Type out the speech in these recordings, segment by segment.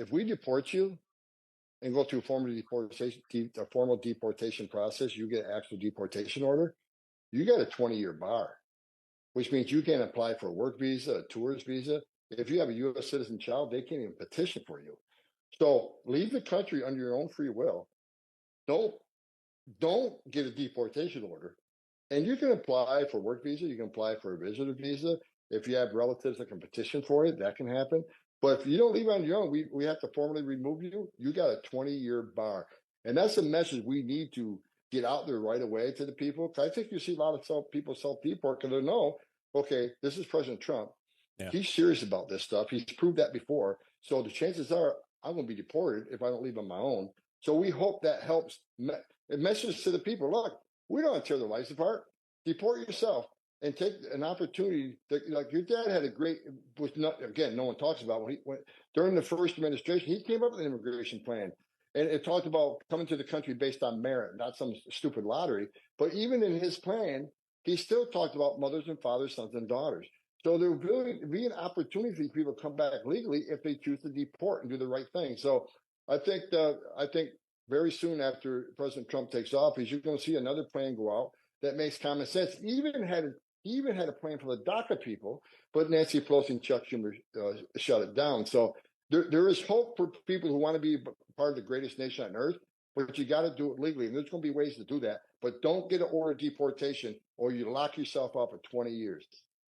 if we deport you and go through a formal deportation process, you get actual deportation order, you got a 20-year bar, which means you can't apply for a work visa, a tourist visa. If you have a U.S. citizen child, they can't even petition for you. So leave the country under your own free will. Don't get a deportation order. And you can apply for work visa. You can apply for a visitor visa. If you have relatives that can petition for it, that can happen. But if you don't leave on your own, we have to formally remove you. You got a 20-year bar. And that's a message we need to get out there right away to the people. Because I think you see a lot of people self-deport because they know, okay, this is President Trump. Yeah. He's serious about this stuff. He's proved that before. So the chances are I'm going to be deported if I don't leave on my own. So we hope that helps. It messages to the people, look, we don't want to tear their lives apart. Deport yourself and take an opportunity. Like your dad had a great, which again, no one talks about when during the first administration, he came up with an immigration plan. And it talked about coming to the country based on merit, not some stupid lottery. But even in his plan, he still talked about mothers and fathers, sons and daughters. So there will be an opportunity for people to come back legally if they choose to deport and do the right thing. So I think very soon after President Trump takes office, you're going to see another plan go out that makes common sense. He even had a plan for the DACA people, but Nancy Pelosi and Chuck Schumer shut it down. So there is hope for people who want to be part of the greatest nation on earth, but you got to do it legally. And there's going to be ways to do that. But don't get an order of deportation or you lock yourself up for 20 years.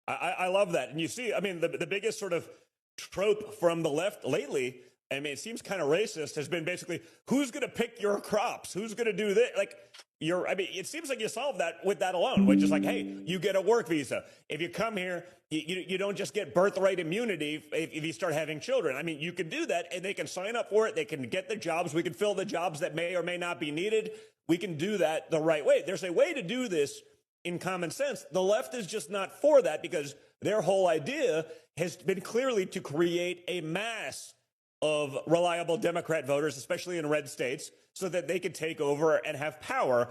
I love that. And you see, I mean, the biggest sort of trope from the left lately, I mean, it seems kind of racist, has been basically, who's going to pick your crops? Who's going to do this? Like, I mean, it seems like you solve that with that alone, which is like, hey, you get a work visa. If you come here, you don't just get birthright immunity if you start having children. I mean, you can do that, and they can sign up for it. They can get the jobs. We can fill the jobs that may or may not be needed. We can do that the right way. There's a way to do this in common sense. The left is just not for that because their whole idea has been clearly to create a mass of reliable Democrat voters, especially in red states, so that they could take over and have power